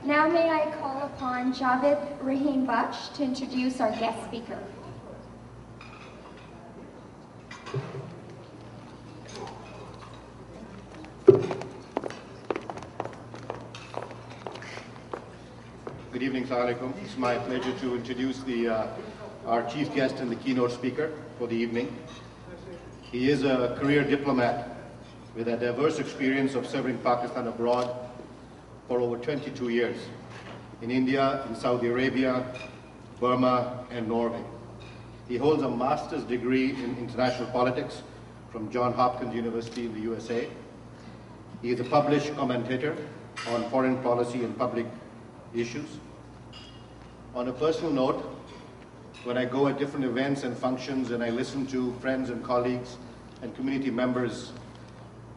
Now may I call upon Javed Rahim Baksh to introduce our guest speaker. Good evening, Assalamu alaikum. It's my pleasure to introduce our chief guest and the keynote speaker for the evening. He is a career diplomat with a diverse experience of serving Pakistan abroad for over 22 years in India, in Saudi Arabia, Burma, and Norway. He holds a master's degree in international politics from Johns Hopkins University in the USA. He is a published commentator on foreign policy and public issues. On a personal note, when I go at different events and functions and I listen to friends and colleagues and community members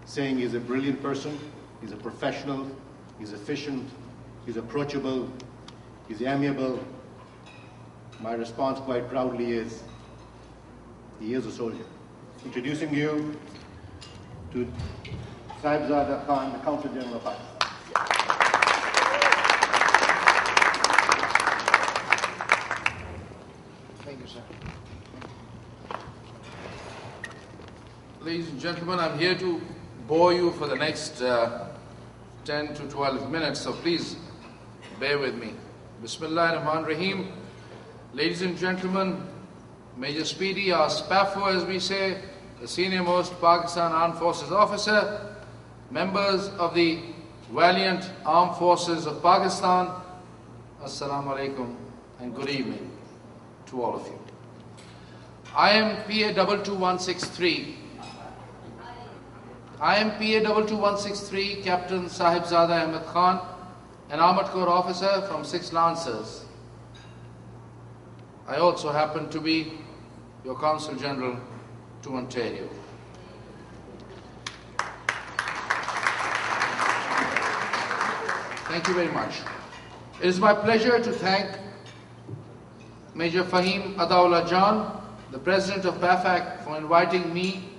saying he's a brilliant person, he's a professional, he's efficient, he's approachable, he's amiable, my response quite proudly is, he is a soldier. Introducing you to Sahebzada Khan, the Consul General of Pakistan. Thank you, sir. Ladies and gentlemen, I'm here to bore you for the next 10 to 12 minutes, so please bear with me. Bismillahirrahmanirrahim. Ladies and gentlemen, Major Speedy, our SPAFO as we say, the senior most Pakistan Armed Forces officer, members of the valiant Armed Forces of Pakistan, Assalamu alaikum and good evening to all of you. I am PA 22163. I am PA 22163, Captain Sahebzada Ahmed Khan, an Armored Corps officer from 6 Lancers. I also happen to be your Consul General to Ontario. Thank you very much. It is my pleasure to thank Major Fahim Adaullah Jan, the President of PAFAC, for inviting me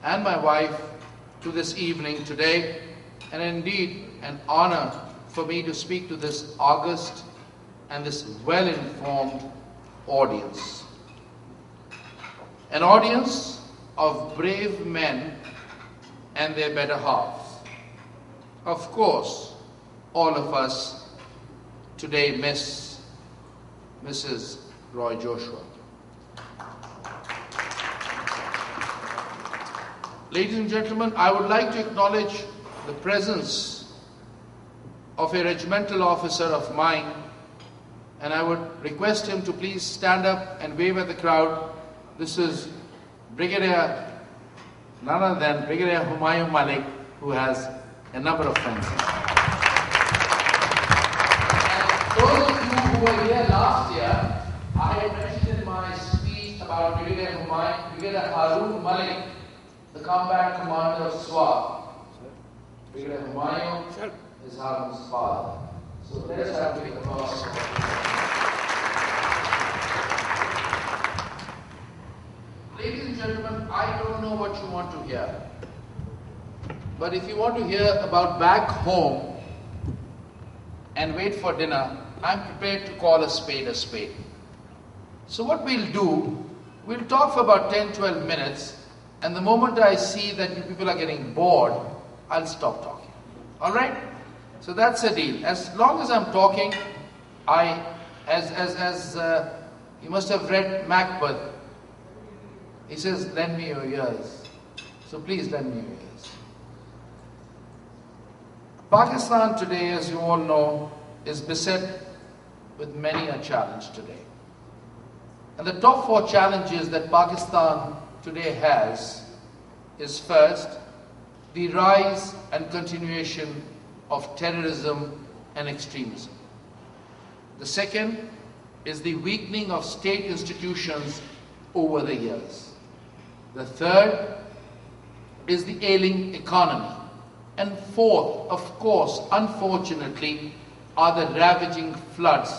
and my wife to this evening today, and indeed an honor for me to speak to this august and this well-informed audience. An audience of brave men and their better halves. Of course, all of us today miss Mrs. Roy Joshua. Ladies and gentlemen, I would like to acknowledge the presence of a regimental officer of mine, and I would request him to please stand up and wave at the crowd. This is Brigadier, none other than Brigadier Humayun Malik, who has a number of friends. And those of you who were here last year, I had mentioned in my speech about Brigadier Harun Malik, the combat commander of SWAT. Brigadier Humayun is Harun's father. So let us have a big applause. Ladies and gentlemen, I don't know what you want to hear. But if you want to hear about back home and wait for dinner, I'm prepared to call a spade a spade. So what we'll do, we'll talk for about 10-12 minutes, and the moment I see that you people are getting bored, I'll stop talking. Alright? So that's the deal. As long as I'm talking, you must have read Macbeth. He says, lend me your ears. So please lend me your ears. Pakistan today, as you all know, is beset with many a challenge today. And the top 4 challenges that Pakistan today has is first, the rise and continuation of terrorism and extremism. The second is the weakening of state institutions over the years. The third is the ailing economy. And fourth, of course, unfortunately, are the ravaging floods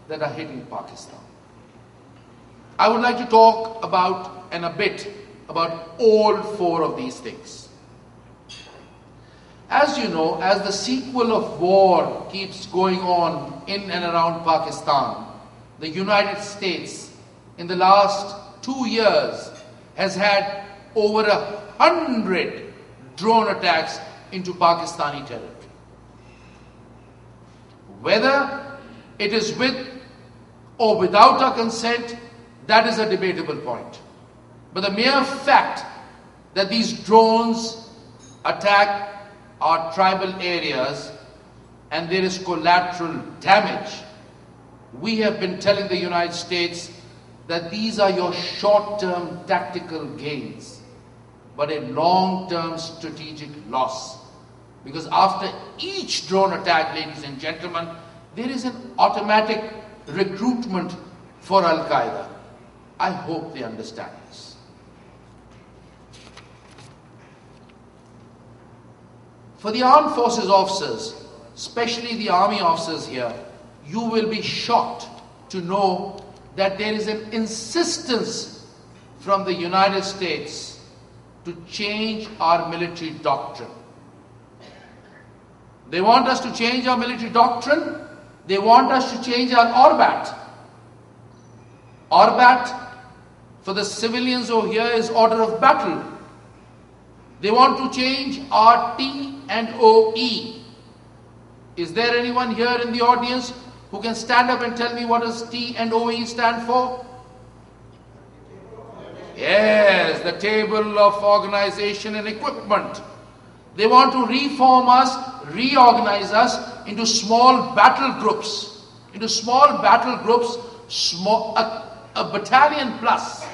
that are hitting Pakistan. I would like to talk about and a bit about all 4 of these things. As you know, as the sequel of war keeps going on in and around Pakistan, the United States in the last 2 years has had over 100 drone attacks into Pakistani territory. Whether it is with or without our consent, that is a debatable point. But the mere fact that these drones attack our tribal areas and there is collateral damage, we have been telling the United States that these are your short-term tactical gains, but a long-term strategic loss. Because after each drone attack, ladies and gentlemen, there is an automatic recruitment for Al-Qaeda. I hope they understand this. For the armed forces officers, especially the army officers here, you will be shocked to know that there is an insistence from the United States to change our military doctrine. They want us to change our military doctrine. They want us to change our ORBAT. ORBAT for the civilians over here is order of battle. They want to change our T and OE. Is there anyone here in the audience who can stand up and tell me what does T and OE stand for? Yes, the table of organization and equipment. They want to reform us, reorganize us into small battle groups. Into small battle groups, a battalion plus.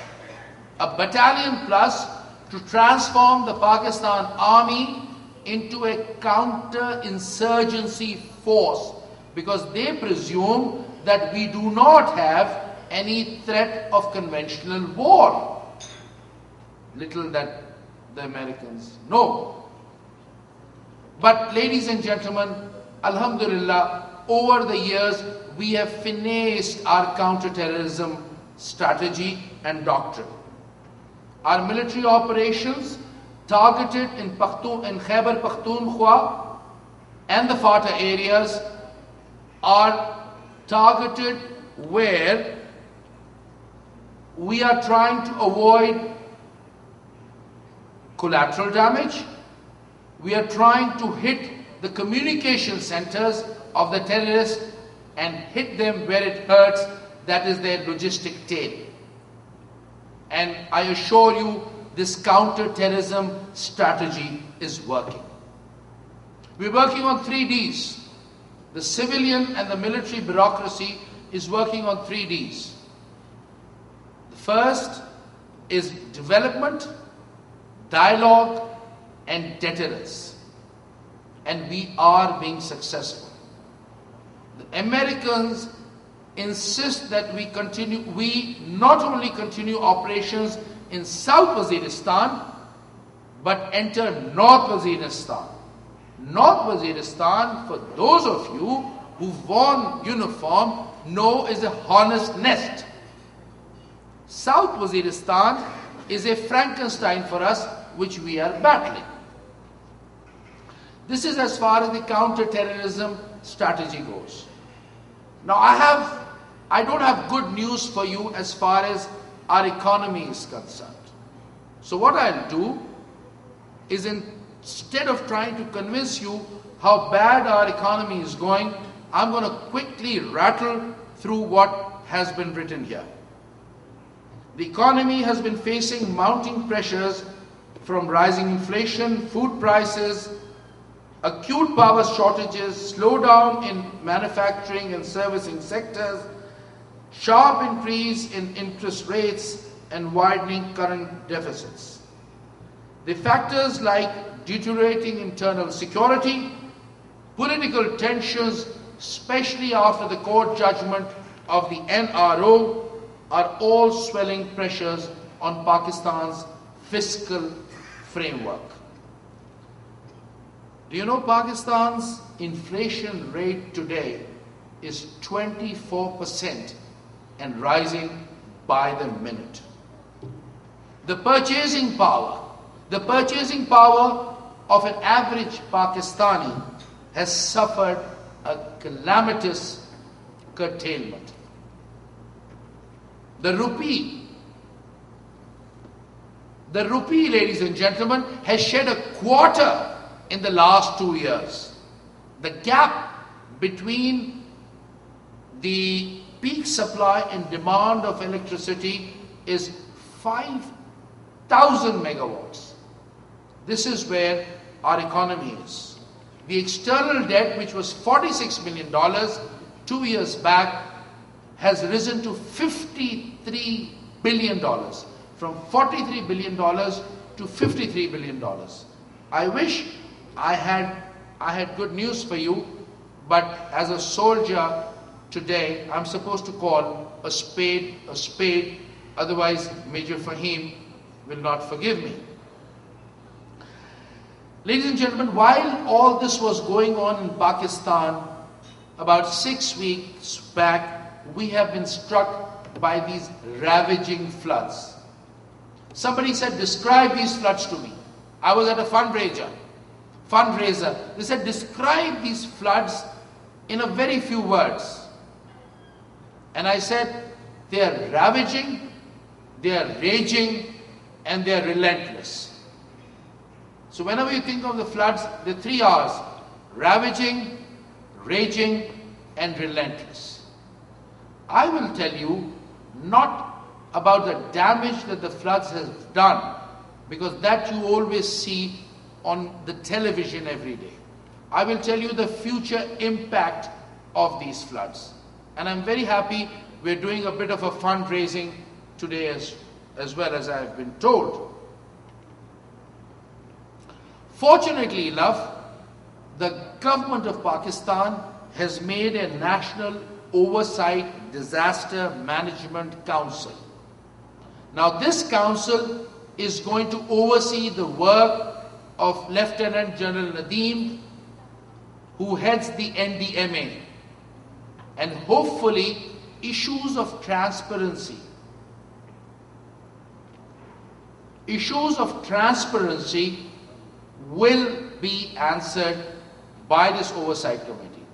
A battalion plus to transform the Pakistan army into a counter-insurgency force, because they presume that we do not have any threat of conventional war. Little that the Americans know. But ladies and gentlemen, Alhamdulillah, over the years we have finessed our counter-terrorism strategy and doctrine. Our military operations targeted in Khyber Pakhtunkhwa and the FATA areas are targeted where we are trying to avoid collateral damage. We are trying to hit the communication centers of the terrorists and hit them where it hurts, that is their logistic tail. And I assure you, this counter-terrorism strategy is working. We're working on 3 Ds. The civilian and the military bureaucracy is working on 3 Ds. The first is development, dialogue, and deterrence. And we are being successful. The Americans insist that we not only continue operations in South Waziristan, but enter North Waziristan. North Waziristan, for those of you who've worn uniform, know is a hornet's nest. South Waziristan is a Frankenstein for us, which we are battling. This is as far as the counter-terrorism strategy goes. Now I don't have good news for you as far as our economy is concerned. So what I'll do is, instead of trying to convince you how bad our economy is going, I'm going to quickly rattle through what has been written here. The economy has been facing mounting pressures from rising inflation, food prices, acute power shortages, slowdown in manufacturing and servicing sectors, sharp increase in interest rates, and widening current deficits. The factors like deteriorating internal security, political tensions, especially after the court judgment of the NRO, are all swelling pressures on Pakistan's fiscal framework. Do you know Pakistan's inflation rate today is 24% and rising by the minute? The purchasing power of an average Pakistani has suffered a calamitous curtailment. The rupee, ladies and gentlemen, has shed a quarter in the last 2 years. The gap between the peak supply and demand of electricity is 5,000 megawatts. This is where our economy is. The external debt, which was $46 million 2 years back, has risen to $53 billion, from $43 billion to $53 billion. I wish I had good news for you, but as a soldier today, I'm supposed to call a spade, otherwise Major Fahim will not forgive me. Ladies and gentlemen, while all this was going on in Pakistan, about 6 weeks back, we have been struck by these ravaging floods. Somebody said, describe these floods to me. I was at a fundraiser. They said, describe these floods in a very few words. And I said, they are ravaging, they are raging, and they are relentless. So whenever you think of the floods, the 3 R's: ravaging, raging, and relentless. I will tell you not about the damage that the floods have done, because that you always see on the television every day. I will tell you the future impact of these floods. And I'm very happy we're doing a bit of a fundraising today as well, as I have been told. Fortunately enough, the government of Pakistan has made a National Oversight Disaster Management Council. Now this council is going to oversee the work of Lieutenant General Nadeem, who heads the NDMA, and hopefully issues of transparency will be answered by this oversight committee.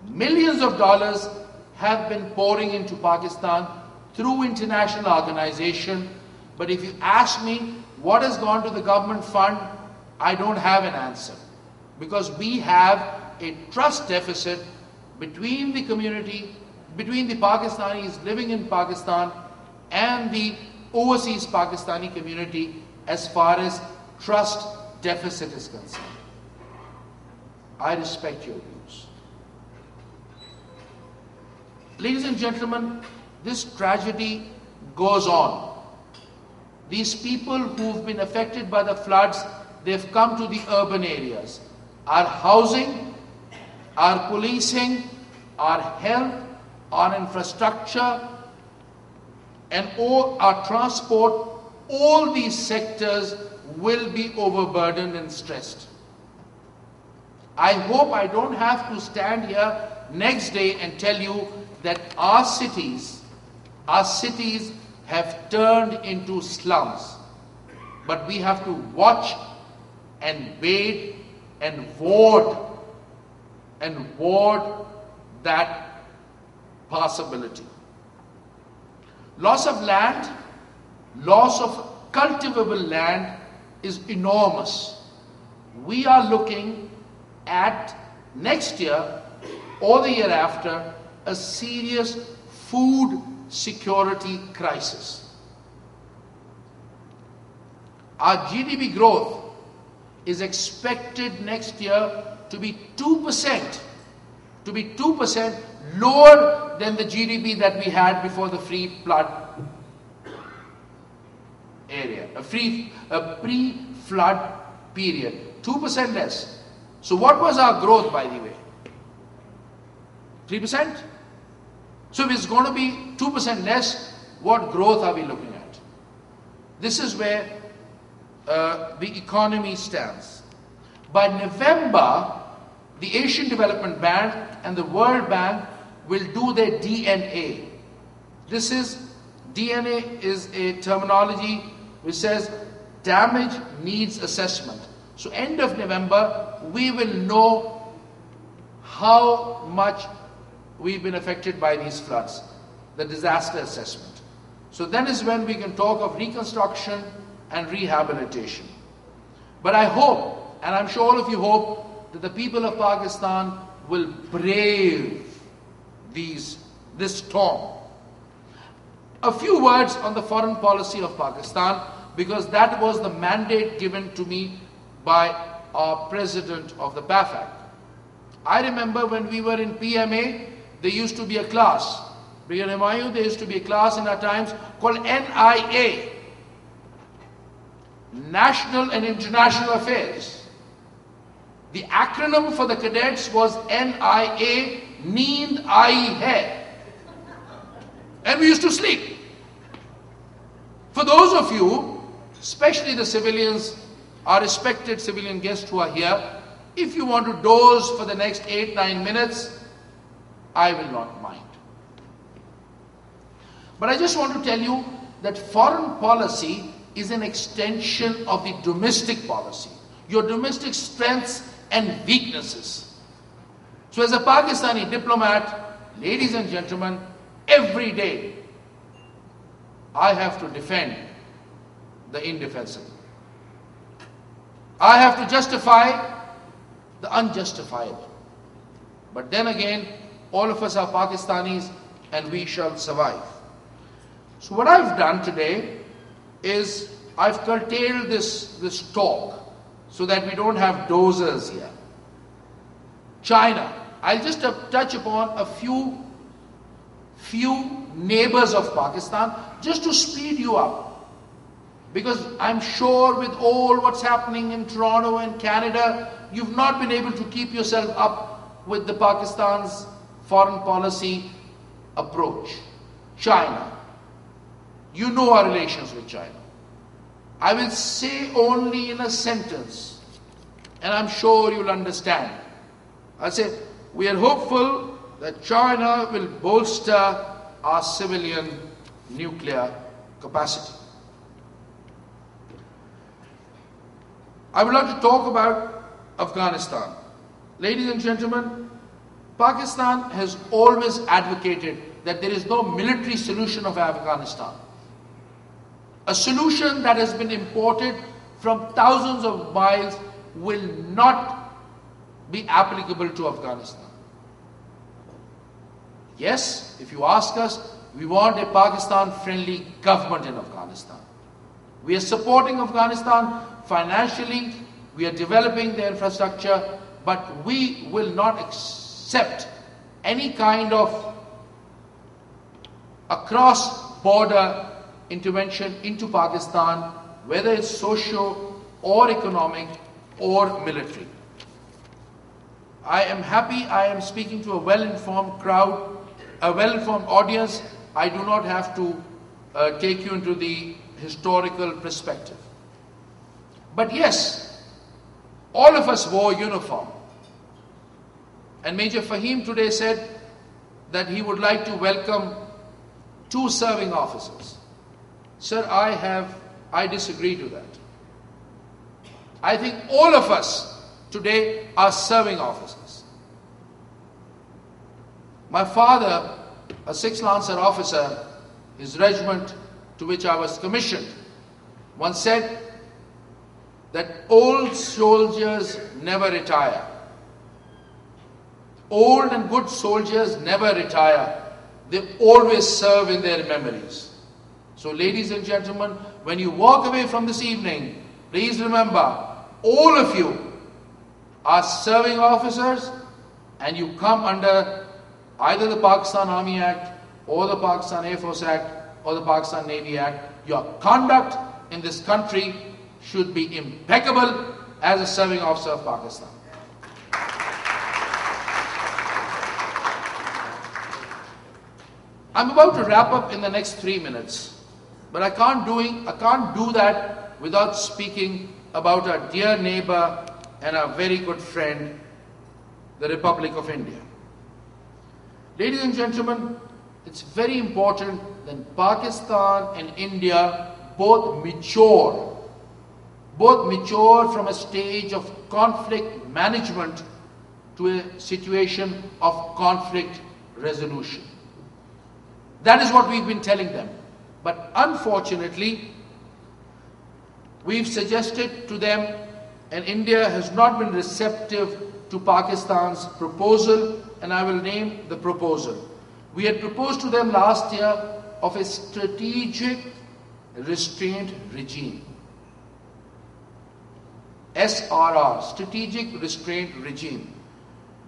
Millions of dollars have been pouring into Pakistan through international organization, but if you ask me what has gone to the government fund, I don't have an answer, because we have a trust deficit between the community, between the Pakistanis living in Pakistan and the overseas Pakistani community as far as trust deficit is concerned. I respect your views. Ladies and gentlemen, this tragedy goes on. These people who've been affected by the floods, they've come to the urban areas. Our housing, our policing, our health, our infrastructure, and all our transport, all these sectors will be overburdened and stressed. I hope I don't have to stand here next day and tell you that our cities have turned into slums. But we have to watch and wait and ward that possibility. Loss of land, loss of cultivable land is enormous. We are looking at next year or the year after a serious food security crisis. Our GDP growth is expected next year to be 2%, lower than the GDP that we had before the free flood area, a pre-flood period, 2% less. So what was our growth, by the way? 3%? So if it's going to be 2% less, what growth are we looking at? This is where the economy stands. By November, the Asian Development Bank and the World Bank will do their DNA. DNA is a terminology which says damage needs assessment. So end of November, we will know how much we've been affected by these floods, the disaster assessment. So then is when we can talk of reconstruction and rehabilitation. But I hope, and I'm sure all of you hope, that the people of Pakistan will brave this storm. A few words on the foreign policy of Pakistan, because that was the mandate given to me by our president of the PAFAC. I remember when we were in PMA, there used to be a class. There used to be a class in our times called NIA, National and International Affairs. The acronym for the cadets was NIA, Neend Aayi Hai. And we used to sleep. For those of you, especially the civilians, our respected civilian guests who are here, if you want to doze for the next 8-9 minutes, I will not mind. But I just want to tell you that foreign policy is an extension of the domestic policy, your domestic strengths and weaknesses. So as a Pakistani diplomat, ladies and gentlemen, every day I have to defend the indefensible. I have to justify the unjustifiable. But then again, all of us are Pakistanis and we shall survive. So what I've done today is I've curtailed this talk so that we don't have dozers here. China. I'll just touch upon a few neighbors of Pakistan just to speed you up. Because I'm sure with all what's happening in Toronto and Canada, you've not been able to keep yourself up with the Pakistan's foreign policy approach. China. You know our relations with China. I will say only in a sentence, and I'm sure you'll understand. I'll say, we are hopeful that China will bolster our civilian nuclear capacity. I would like to talk about Afghanistan. Ladies and gentlemen, Pakistan has always advocated that there is no military solution of Afghanistan. A solution that has been imported from thousands of miles will not be applicable to Afghanistan. Yes, if you ask us, we want a Pakistan-friendly government in Afghanistan. We are supporting Afghanistan financially, we are developing the infrastructure, but we will not accept any kind of a cross-border intervention into Pakistan, whether it's socio or economic or military. I am happy I am speaking to a well-informed crowd, a well-informed audience. I do not have to take you into the historical perspective. But yes, all of us wore uniform. And Major Fahim today said that he would like to welcome 2 serving officers. Sir, I disagree to that. I think all of us today are serving officers. My father, a 6th Lancer officer, his regiment to which I was commissioned, once said that old soldiers never retire. Old and good soldiers never retire. They always serve in their memories. So ladies and gentlemen, when you walk away from this evening, please remember, all of you are serving officers and you come under either the Pakistan Army Act or the Pakistan Air Force Act or the Pakistan Navy Act. Your conduct in this country should be impeccable as a serving officer of Pakistan. I'm about to wrap up in the next 3 minutes, but I can't do that without speaking about our dear neighbor and our very good friend, the Republic of India. Ladies and gentlemen, it's very important that Pakistan and India both mature both mature from a stage of conflict management to a situation of conflict resolution. That is what we've been telling them. But unfortunately, we've suggested to them, and India has not been receptive to Pakistan's proposal, and I will name the proposal. We had proposed to them last year of a strategic restraint regime. SRR, strategic restraint regime.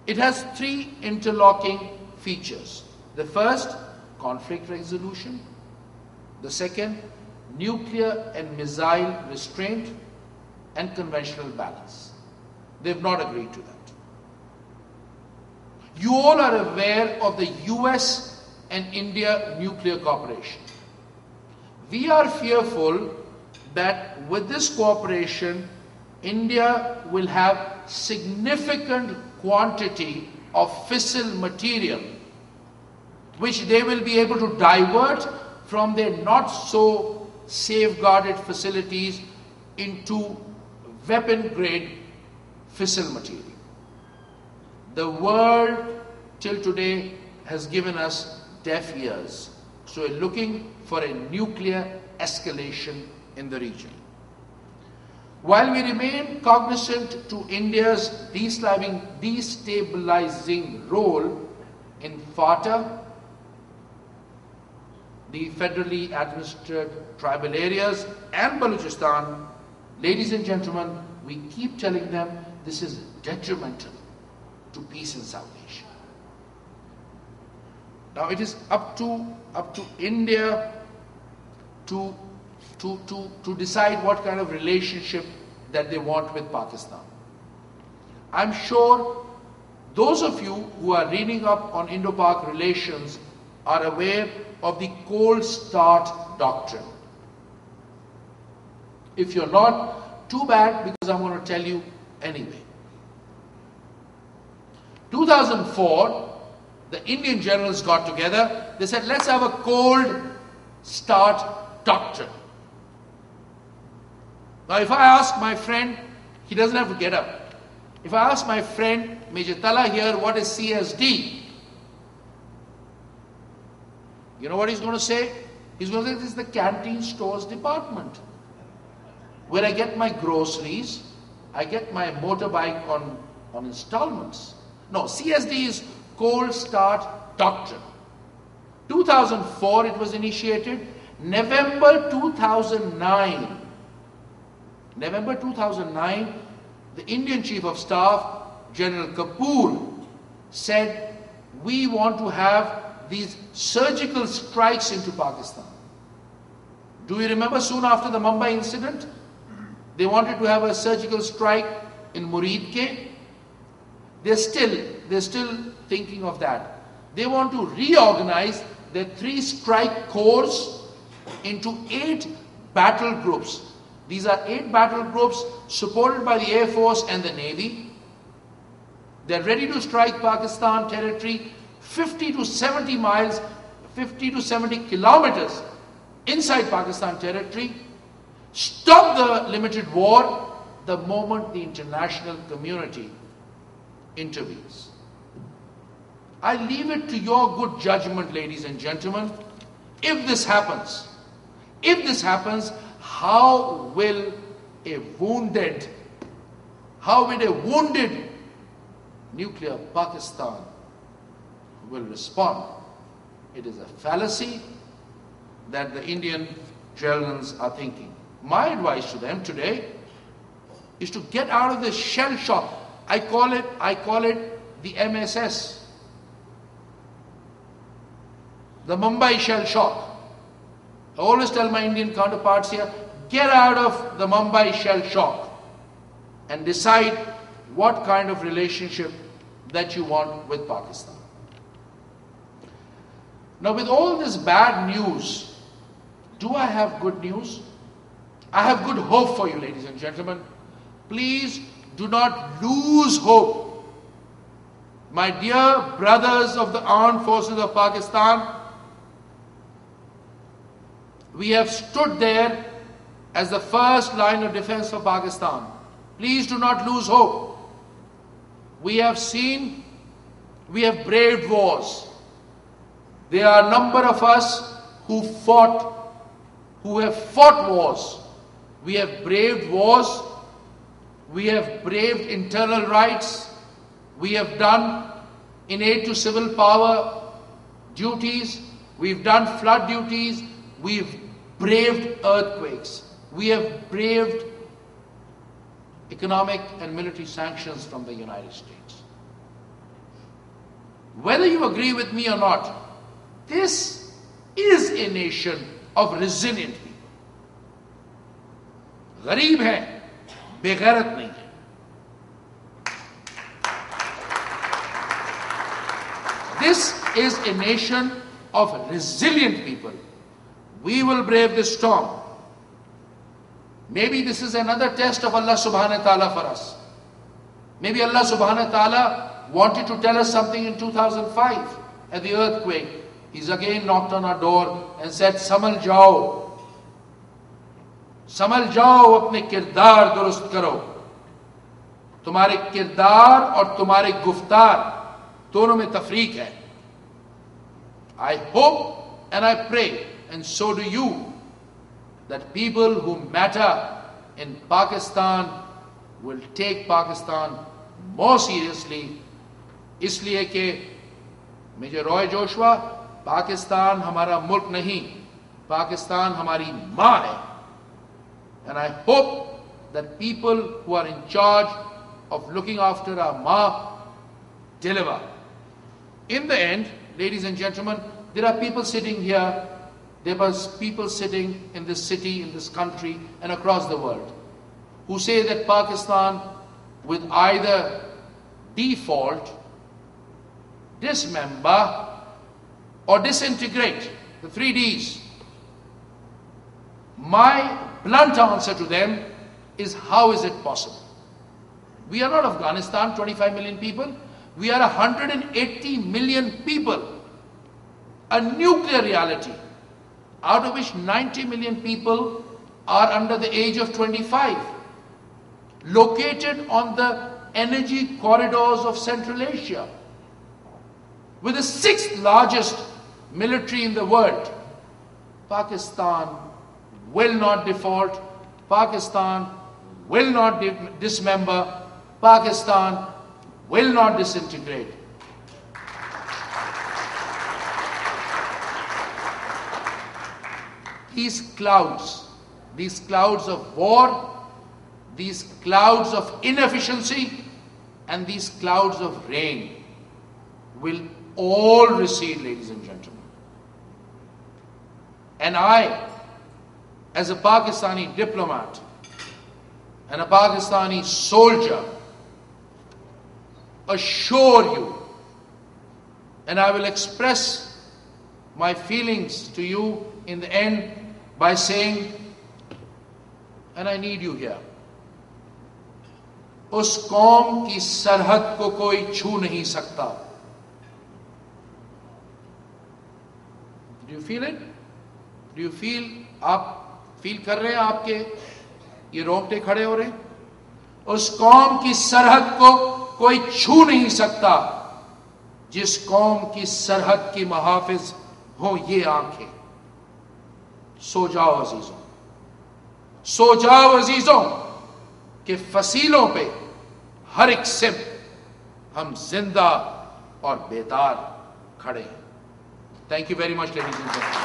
It has three interlocking features. The first, conflict resolution. The second, nuclear and missile restraint, and conventional balance. They've not agreed to that. You all are aware of the US and India nuclear cooperation. We are fearful that with this cooperation, India will have significant quantity of fissile material which they will be able to divert from their not so safeguarded facilities into weapon grade fissile material. The world till today has given us deaf ears. So we're looking for a nuclear escalation in the region. While we remain cognizant to India's destabilizing role in FATA, the federally administered tribal areas, and Balochistan, ladies and gentlemen, we keep telling them this is detrimental to peace in South Asia. Now it is up to India to decide what kind of relationship that they want with Pakistan. I'm sure those of you who are reading up on Indo-Pak relations are aware of the cold start doctrine. If you're not, too bad, because I'm going to tell you anyway. 2004, the Indian generals got together. They said, let's have a cold start doctrine. Now, if I ask my friend, he doesn't have to get up. If I ask my friend, Major Tala here, what is CSD? You know what he's going to say? He's going to say, this is the canteen stores department, where I get my groceries, I get my motorbike on installments. No, CSD is cold start doctrine. 2004 it was initiated. November 2009, the Indian Chief of Staff, General Kapoor, said, we want to have these surgical strikes into Pakistan. Do you remember soon after the Mumbai incident? They wanted to have a surgical strike in Muridke. They're still thinking of that. They want to reorganize their 3 strike corps into 8 battle groups. These are 8 battle groups supported by the Air Force and the Navy. They're ready to strike Pakistan territory 50 to 70 miles, 50 to 70 kilometers inside Pakistan territory. Stop the limited war the moment the international community intervenes. I leave it to your good judgment, ladies and gentlemen. If this happens, how will a wounded nuclear Pakistan will respond? It is a fallacy that the Indian generals are thinking. My advice to them today is to get out of this shell shock. I call it the MSS, the Mumbai shell shock. I always tell my Indian counterparts here, get out of the Mumbai shell shock and decide what kind of relationship that you want with Pakistan. Now, with all this bad news, do I have good news? I have good hope for you, ladies and gentlemen. Please do not lose hope. My dear brothers of the armed forces of Pakistan, we have stood there as the first line of defense for Pakistan. Please do not lose hope. We have braved wars. There are a number of us who have fought wars. We have braved wars. We have braved internal rights. We have done in aid to civil power duties. We've done flood duties. We've braved earthquakes. We have braved economic and military sanctions from the United States. Whether you agree with me or not, this is a nation of resilient people. गरीब हैं, बेगैरत नहीं है. This is a nation of resilient people. We will brave this storm. Maybe this is another test of Allah subhanahu wa ta'ala for us. Maybe Allah subhanahu wa ta'ala wanted to tell us something in 2005 at the earthquake. He's again knocked on our door and said, Samal jao. Samal jao, apne kirdar durust karo. तुम्हारे किरदार और तुम्हारे गुफ्तार दोनों में तफरीक है. I hope and I pray, and so do you, that people who matter in Pakistan will take Pakistan more seriously. इसलिए कि major Roy Joshua, Pakistan हमारा मुल्क नहीं, पाकिस्तान हमारी माँ है. And I hope that people who are in charge of looking after our Ma deliver. In the end, ladies and gentlemen, there are people sitting here, there are people sitting in this city, in this country, and across the world, who say that Pakistan will either default, dismember, or disintegrate, the 3 Ds. My blunt answer to them is, how is it possible? We are not Afghanistan, 25 million people. We are 180 million people. A nuclear reality, out of which 90 million people are under the age of 25. Located on the energy corridors of Central Asia. With the 6th largest military in the world. Pakistan will not default. Pakistan will not dismember. Pakistan will not disintegrate. These clouds of war, these clouds of inefficiency, and these clouds of rain will all recede, ladies and gentlemen. And I, as a Pakistani diplomat and a Pakistani soldier, assure you, and I will express my feelings to you in the end by saying, and I need you here, उस कौम की सरहद को कोई छू नहीं सकता. Do you feel it? Do you feel, आप फील कर रहे हैं, आपके ये रोंगटे खड़े हो रहे हैं? उस कौम की सरहद को कोई छू नहीं सकता जिस कौम की सरहद की मुहाफिज हो ये आंखें. सो जाओ अजीजों, सो जाओ अजीजों, कि फसीलों पे हर एक सिम हम जिंदा और बेदार खड़े हैं. Thank you very much, ladies and gentlemen.